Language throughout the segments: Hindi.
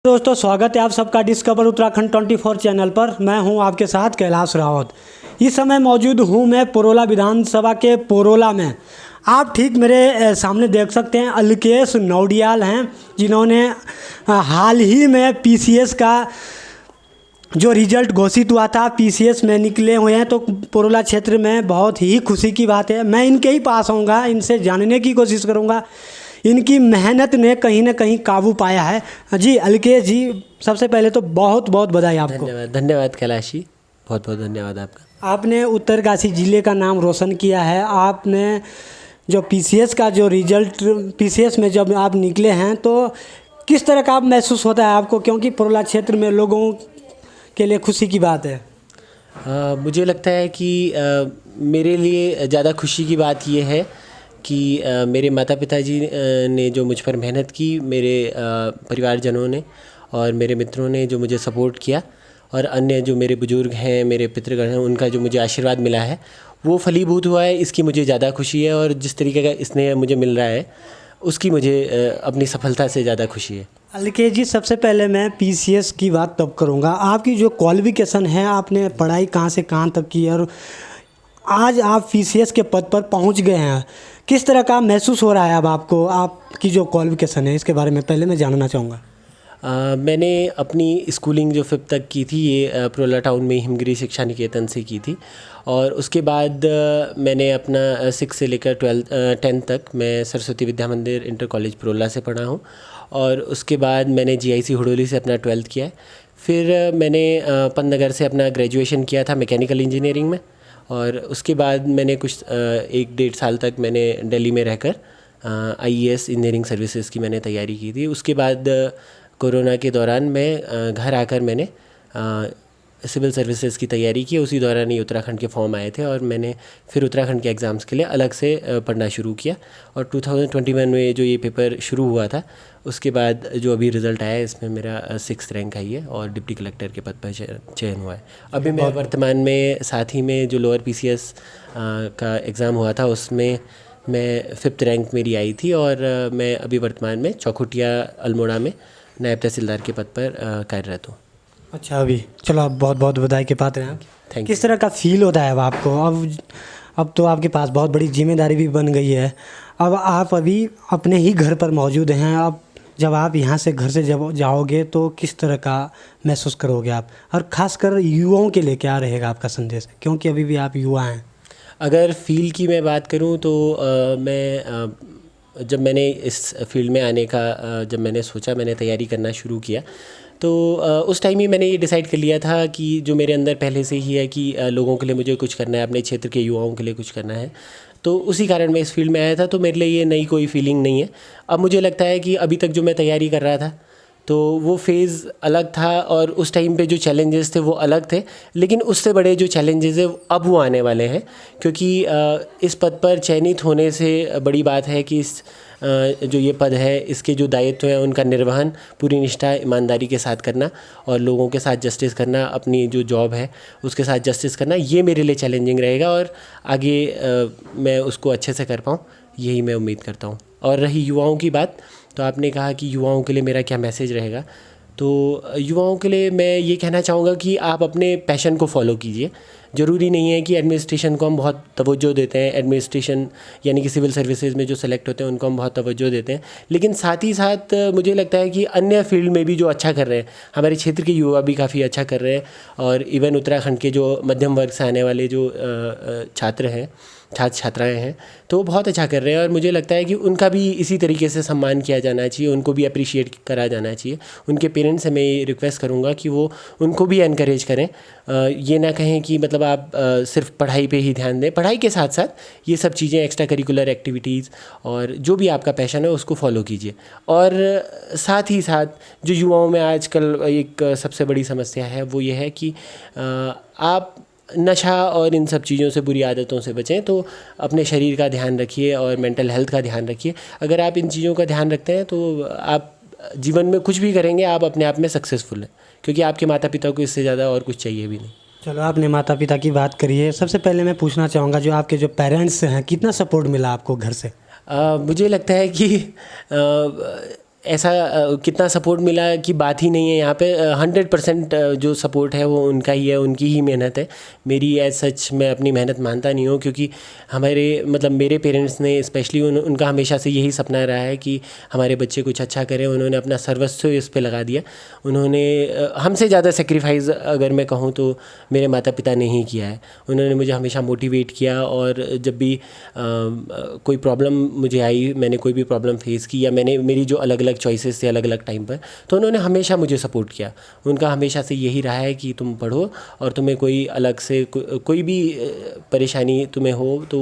दोस्तों, स्वागत है आप सबका डिस्कवर उत्तराखंड 24 चैनल पर। मैं हूं आपके साथ कैलाश रावत। इस समय मौजूद हूं मैं पुरोला विधानसभा के पुरोला में। आप ठीक मेरे सामने देख सकते हैं अलकेश नौडियाल हैं, जिन्होंने हाल ही में पीसीएस का जो रिजल्ट घोषित हुआ था, पीसीएस में निकले हुए हैं। तो पुरोला क्षेत्र में बहुत ही खुशी की बात है। मैं इनके ही पास आऊँगा, इनसे जानने की कोशिश करूँगा इनकी मेहनत ने कहीं ना कहीं काबू पाया है। जी अलकेश जी, सबसे पहले तो बहुत बहुत बधाई आपको। धन्यवाद कैलाश जी, बहुत बहुत धन्यवाद आपका। आपने उत्तरकाशी ज़िले का नाम रोशन किया है। आपने जो पीसीएस का जो रिजल्ट, पीसीएस में जब आप निकले हैं तो किस तरह का आप महसूस होता है आपको, क्योंकि पुरोला क्षेत्र में लोगों के लिए खुशी की बात है। मुझे लगता है कि मेरे लिए ज़्यादा खुशी की बात यह है कि मेरे माता पिताजी ने जो मुझ पर मेहनत की, मेरे परिवारजनों ने और मेरे मित्रों ने जो मुझे सपोर्ट किया, और अन्य जो मेरे बुजुर्ग हैं, मेरे पितृगण हैं, उनका जो मुझे आशीर्वाद मिला है वो फलीभूत हुआ है। इसकी मुझे ज़्यादा खुशी है, और जिस तरीके का स्नेह मुझे मिल रहा है उसकी मुझे अपनी सफलता से ज़्यादा खुशी है। अलकेश जी, सबसे पहले मैं पीसीएस की बात तब करूँगा। आपकी जो क्वालिफिकेशन है, आपने पढ़ाई कहाँ से कहाँ तक की और आज आप पीसीएस के पद पर पहुँच गए हैं, किस तरह का महसूस हो रहा है अब आपको? आपकी जो क्वालिफिकेशन है इसके बारे में पहले मैं जानना चाहूँगा। मैंने अपनी स्कूलिंग जो 5th तक की थी ये पुरोला टाउन में हिमगिरी शिक्षा निकेतन से की थी, और उसके बाद मैंने अपना 6 से लेकर 10th तक मैं सरस्वती विद्या मंदिर इंटर कॉलेज पुरोला से पढ़ा हूँ, और उसके बाद मैंने जीआईसी हुडोली से अपना 12th किया है। फिर मैंने पंतनगर से अपना ग्रेजुएशन किया था मैकेनिकल इंजीनियरिंग में, और उसके बाद मैंने कुछ 1-1.5 साल तक मैंने दिल्ली में रहकर आईएएस इंजीनियरिंग सर्विसेज की मैंने तैयारी की थी। उसके बाद कोरोना के दौरान मैं घर आकर मैंने सिविल सर्विसेज की तैयारी की। उसी दौरान ही उत्तराखंड के फॉर्म आए थे, और मैंने फिर उत्तराखंड के एग्ज़ाम्स के लिए अलग से पढ़ना शुरू किया, और 2021 में जो ये पेपर शुरू हुआ था उसके बाद जो अभी रिज़ल्ट आया है इसमें मेरा 6th रैंक आई है, और डिप्टी कलेक्टर के पद पर चयन हुआ है। अभी मैं वर्तमान में साथ ही में जो लोअर पीसीएस का एग्ज़ाम हुआ था उसमें मैं 5th रैंक मेरी आई थी, और मैं अभी वर्तमान में चौखुटिया अल्मोड़ा में नायब तहसीलदार के पद पर कार्यरत हूँ। अच्छा, अभी चलो, आप बहुत बहुत बधाई के पात्र हैं। Thank you. किस तरह का फील होता है अब आपको? अब तो आपके पास बहुत बड़ी जिम्मेदारी भी बन गई है। अब आप अभी अपने ही घर पर मौजूद हैं। अब जब आप यहाँ से घर से जब जाओगे तो किस तरह का महसूस करोगे आप, और ख़ासकर युवाओं के लिए क्या रहेगा आपका संदेश, क्योंकि अभी भी आप युवा हैं। अगर फील की मैं बात करूँ तो जब मैंने इस फील्ड में आने का जब मैंने सोचा, मैंने तैयारी करना शुरू किया, तो उस टाइम ही मैंने ये डिसाइड कर लिया था कि जो मेरे अंदर पहले से ही है कि लोगों के लिए मुझे कुछ करना है, अपने क्षेत्र के युवाओं के लिए कुछ करना है। तो उसी कारण मैं इस फील्ड में आया था। तो मेरे लिए ये नई कोई फीलिंग नहीं है। अब मुझे लगता है कि अभी तक जो मैं तैयारी कर रहा था तो वो फेज़ अलग था, और उस टाइम पे जो चैलेंजेस थे वो अलग थे, लेकिन उससे बड़े जो चैलेंजेस है अब वो आने वाले हैं। क्योंकि इस पद पर चयनित होने से बड़ी बात है कि इस जो ये पद है इसके जो दायित्व हैं उनका निर्वहन पूरी निष्ठा ईमानदारी के साथ करना, और लोगों के साथ जस्टिस करना, अपनी जो जॉब है उसके साथ जस्टिस करना, ये मेरे लिए चैलेंजिंग रहेगा, और आगे मैं उसको अच्छे से कर पाऊँ, यही मैं उम्मीद करता हूँ। और रही युवाओं की बात, तो आपने कहा कि युवाओं के लिए मेरा क्या मैसेज रहेगा, तो युवाओं के लिए मैं ये कहना चाहूँगा कि आप अपने पैशन को फॉलो कीजिए। ज़रूरी नहीं है कि एडमिनिस्ट्रेशन को हम बहुत तवज्जो देते हैं, एडमिनिस्ट्रेशन यानी कि सिविल सर्विसेज में जो सेलेक्ट होते हैं उनको हम बहुत तवज्जो देते हैं, लेकिन साथ ही साथ मुझे लगता है कि अन्य फील्ड में भी जो अच्छा कर रहे हैं, हमारे क्षेत्र के युवा भी काफ़ी अच्छा कर रहे हैं, और इवन उत्तराखंड के जो मध्यम वर्ग से आने वाले जो छात्र हैं, छात्र छात्राएं हैं, तो वो बहुत अच्छा कर रहे हैं, और मुझे लगता है कि उनका भी इसी तरीके से सम्मान किया जाना चाहिए, उनको भी अप्रिशिएट करा जाना चाहिए। उनके पेरेंट्स से मैं ये रिक्वेस्ट करूँगा कि वो उनको भी एनकरेज करें, ये ना कहें कि मतलब आप सिर्फ पढ़ाई पे ही ध्यान दें। पढ़ाई के साथ साथ ये सब चीज़ें, एक्स्ट्रा करिकुलर एक्टिविटीज़ और जो भी आपका पैशन है उसको फॉलो कीजिए। और साथ ही साथ जो युवाओं में आजकल एक सबसे बड़ी समस्या है वो ये है कि आप नशा और इन सब चीज़ों से, बुरी आदतों से बचें। तो अपने शरीर का ध्यान रखिए और मेंटल हेल्थ का ध्यान रखिए। अगर आप इन चीज़ों का ध्यान रखते हैं तो आप जीवन में कुछ भी करेंगे, आप अपने आप में सक्सेसफुल हैं, क्योंकि आपके माता पिता को इससे ज़्यादा और कुछ चाहिए भी नहीं। चलो, आपने माता पिता की बात करी है। सबसे पहले मैं पूछना चाहूँगा, जो आपके जो पेरेंट्स हैं, कितना सपोर्ट मिला आपको घर से? मुझे लगता है कि ऐसा कितना सपोर्ट मिला कि बात ही नहीं है। यहाँ पे 100% जो सपोर्ट है वो उनका ही है, उनकी ही मेहनत है। मेरी एज सच मैं अपनी मेहनत मानता नहीं हूँ, क्योंकि हमारे मतलब मेरे पेरेंट्स ने स्पेशली उनका हमेशा से यही सपना रहा है कि हमारे बच्चे कुछ अच्छा करें। उन्होंने अपना सर्वस्व इस पे लगा दिया। उन्होंने हमसे ज़्यादा सेक्रीफाइस अगर मैं कहूँ तो मेरे माता पिता ने ही किया है। उन्होंने मुझे हमेशा मोटिवेट किया, और जब भी कोई प्रॉब्लम मुझे आई, मैंने कोई भी प्रॉब्लम फेस की, या मैंने मेरी जो अलग अलग चॉइसेस थे अलग अलग टाइम पर, तो उन्होंने हमेशा मुझे सपोर्ट किया। उनका हमेशा से यही रहा है कि तुम पढ़ो, और तुम्हें कोई अलग से कोई भी परेशानी तुम्हें हो तो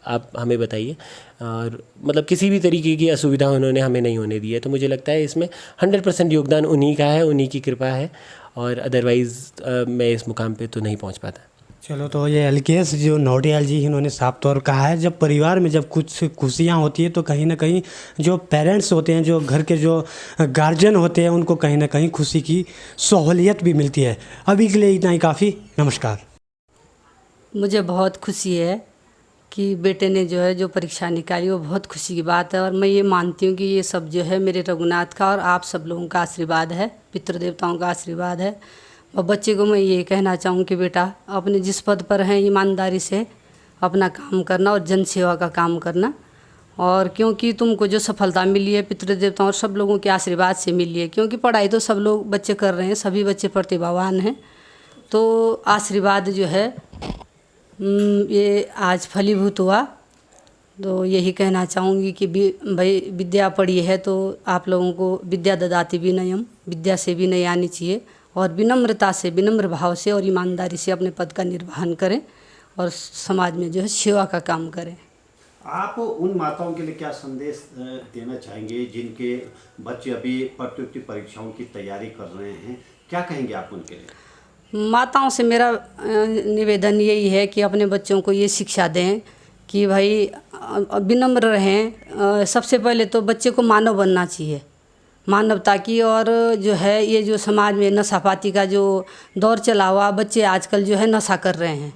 आप हमें बताइए। और मतलब किसी भी तरीके की असुविधा उन्होंने हमें नहीं होने दी है। तो मुझे लगता है इसमें 100% योगदान उन्हीं का है, उन्हीं की कृपा है, और अदरवाइज़ मैं इस मुकाम पे तो नहीं पहुंच पाता। चलो, तो ये अल्केश जो नौटियाल जी इन्होंने साफ तौर कहा है, जब परिवार में जब कुछ खुशियाँ होती है तो कहीं ना कहीं जो पेरेंट्स होते हैं, जो घर के जो गार्जियन होते हैं, उनको कहीं ना कहीं खुशी की सहूलियत भी मिलती है। अभी के लिए इतना ही काफ़ी। नमस्कार। मुझे बहुत खुशी है कि बेटे ने जो है जो परीक्षा निकाली, वो बहुत खुशी की बात है। और मैं ये मानती हूँ कि ये सब जो है मेरे रघुनाथ का और आप सब लोगों का आशीर्वाद है, पितृदेवताओं का आशीर्वाद है। और बच्चे को मैं ये कहना चाहूँ कि बेटा अपने जिस पद पर हैं ईमानदारी से अपना काम करना और जन सेवा का काम करना। और क्योंकि तुमको जो सफलता मिली है पितृदेवताओं और सब लोगों के आशीर्वाद से मिली है, क्योंकि पढ़ाई तो सब लोग बच्चे कर रहे हैं, सभी बच्चे प्रतिभावान हैं। तो आशीर्वाद जो है ये आज फलीभूत हुआ। तो यही कहना चाहूँगी कि भाई विद्या पढ़ी है तो आप लोगों को विद्या ददाति विनयम, विद्या से भी नहीं आनी चाहिए, और विनम्रता से, विनम्र भाव से और ईमानदारी से अपने पद का निर्वहन करें और समाज में जो है सेवा का काम करें। आप उन माताओं के लिए क्या संदेश देना चाहेंगे जिनके बच्चे अभी प्रतियोगिता परीक्षाओं की तैयारी कर रहे हैं? क्या कहेंगे आप उनके लिए? माताओं से मेरा निवेदन यही है कि अपने बच्चों को ये शिक्षा दें कि भाई विनम्र रहें। सबसे पहले तो बच्चे को मानव बनना चाहिए, मानवता की। और जो है ये जो समाज में नशापाती का जो दौर चला हुआ, बच्चे आजकल जो है नशा कर रहे हैं।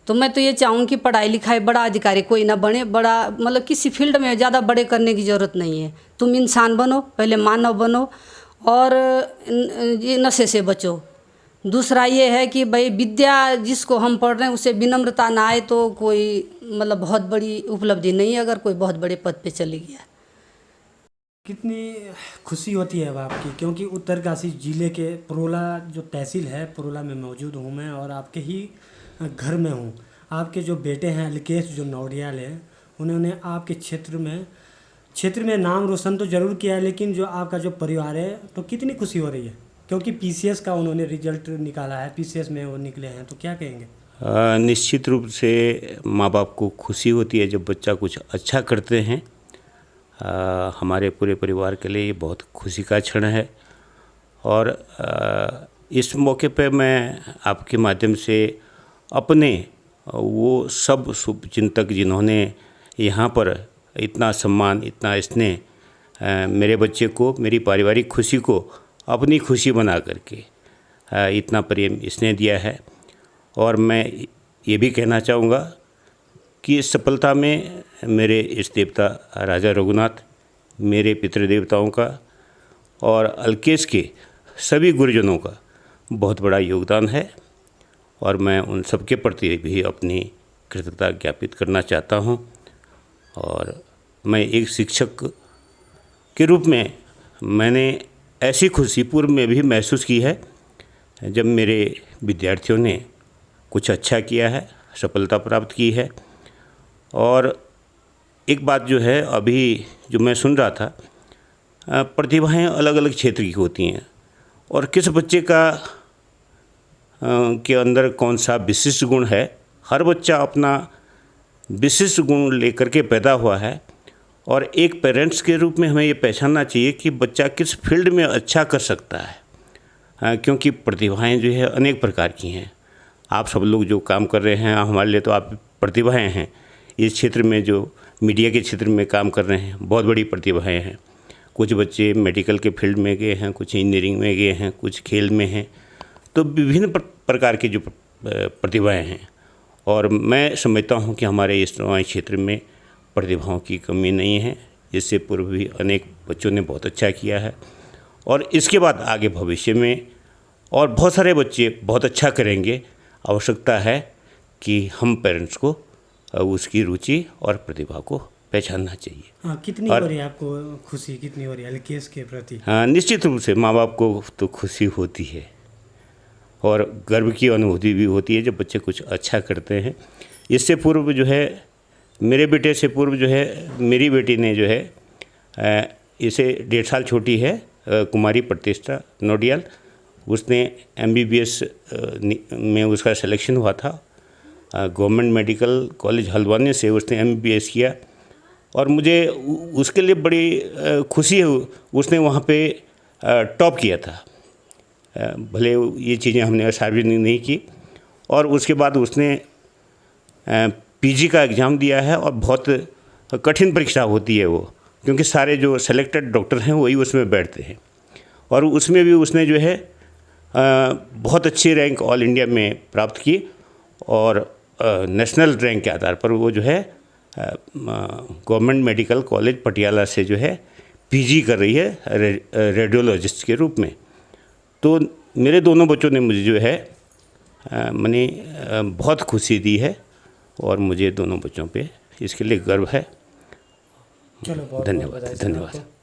तो मैं तो ये चाहूँ कि पढ़ाई लिखाई बड़ा अधिकारी कोई ना बने, बड़ा मतलब किसी फील्ड में ज़्यादा बड़े करने की ज़रूरत नहीं है। तुम इंसान बनो, पहले मानव बनो, और ये नशे से बचो। दूसरा ये है कि भाई विद्या जिसको हम पढ़ रहे हैं उसे विनम्रता ना आए तो कोई मतलब बहुत बड़ी उपलब्धि नहीं है अगर कोई बहुत बड़े पद पे चले गया। कितनी खुशी होती है अब आपकी, क्योंकि उत्तरकाशी ज़िले के पुरोला जो तहसील है, पुरोला में मौजूद हूँ मैं, और आपके ही घर में हूँ। आपके जो बेटे हैं अल्केश जो नौटियाल हैं, उन्होंने आपके क्षेत्र में नाम रोशन तो ज़रूर किया है, लेकिन जो आपका जो परिवार है तो कितनी खुशी हो रही है, क्योंकि पीसीएस का उन्होंने रिजल्ट निकाला है, पीसीएस में वो निकले हैं, तो क्या कहेंगे? निश्चित रूप से माँ बाप को खुशी होती है जब बच्चा कुछ अच्छा करते हैं। हमारे पूरे परिवार के लिए ये बहुत खुशी का क्षण है। और इस मौके पे मैं आपके माध्यम से अपने वो सब शुभचिंतक जिन्होंने यहाँ पर इतना सम्मान, इतना स्नेह मेरे बच्चे को, मेरी पारिवारिक खुशी को अपनी खुशी बना करके इतना प्रेम स्नेह दिया है। और मैं ये भी कहना चाहूँगा कि इस सफलता में मेरे इष्ट देवता राजा रघुनाथ, मेरे पितृदेवताओं का और अल्केश के सभी गुरुजनों का बहुत बड़ा योगदान है। और मैं उन सबके प्रति भी अपनी कृतज्ञता ज्ञापित करना चाहता हूँ। और मैं एक शिक्षक के रूप में मैंने ऐसी खुशी पूर्व में भी महसूस की है जब मेरे विद्यार्थियों ने कुछ अच्छा किया है, सफलता प्राप्त की है। और एक बात जो है अभी जो मैं सुन रहा था, प्रतिभाएं अलग अलग क्षेत्र की होती हैं, और किस बच्चे का के अंदर कौन सा विशिष्ट गुण है, हर बच्चा अपना विशिष्ट गुण लेकर के पैदा हुआ है। और एक पेरेंट्स के रूप में हमें ये पहचानना चाहिए कि बच्चा किस फील्ड में अच्छा कर सकता है, क्योंकि प्रतिभाएं जो है अनेक प्रकार की हैं। आप सब लोग जो काम कर रहे हैं, हमारे लिए तो आप प्रतिभाएं हैं। इस क्षेत्र में जो मीडिया के क्षेत्र में काम कर रहे हैं, बहुत बड़ी प्रतिभाएं हैं। कुछ बच्चे मेडिकल के फील्ड में गए हैं, कुछ इंजीनियरिंग में गए हैं, कुछ खेल में हैं। तो विभिन्न प्रकार की जो प्रतिभाएं हैं, और मैं समझता हूं कि हमारे इस क्षेत्र में प्रतिभाओं की कमी नहीं है। इससे पूर्व भी अनेक बच्चों ने बहुत अच्छा किया है और इसके बाद आगे भविष्य में और बहुत सारे बच्चे बहुत अच्छा करेंगे। आवश्यकता है कि हम पेरेंट्स को उसकी रुचि और प्रतिभा को पहचानना चाहिए। हाँ, कितनी हो रही है आपको खुशी, कितनी हो रही है LKS के प्रति? हाँ, निश्चित रूप से माँ बाप को तो खुशी होती है और गर्व की अनुभूति भी होती है जब बच्चे कुछ अच्छा करते हैं। इससे पूर्व जो है मेरे बेटे से पूर्व जो है मेरी बेटी ने जो है इसे 1.5 साल छोटी है, कुमारी प्रतिष्ठा नोडियाल, उसने MBBS में उसका सिलेक्शन हुआ था। गवर्नमेंट मेडिकल कॉलेज हल्द्वानी से उसने MBBS किया और मुझे उसके लिए बड़ी खुशी है। उसने वहाँ पे टॉप किया था, भले ये चीज़ें हमने सार्वजनिक नहीं की। और उसके बाद उसने PG का एग्ज़ाम दिया है और बहुत कठिन परीक्षा होती है वो, क्योंकि सारे जो सेलेक्टेड डॉक्टर हैं वही उसमें बैठते हैं। और उसमें भी उसने जो है बहुत अच्छी रैंक ऑल इंडिया में प्राप्त की और नेशनल रैंक के आधार पर वो जो है गवर्नमेंट मेडिकल कॉलेज पटियाला से जो है PG कर रही है रेडियोलॉजिस्ट के रूप में। तो मेरे दोनों बच्चों ने मुझे जो है मैंने बहुत खुशी दी है और मुझे दोनों बच्चों पे इसके लिए गर्व है। चलो, बहुत धन्यवाद। आपको।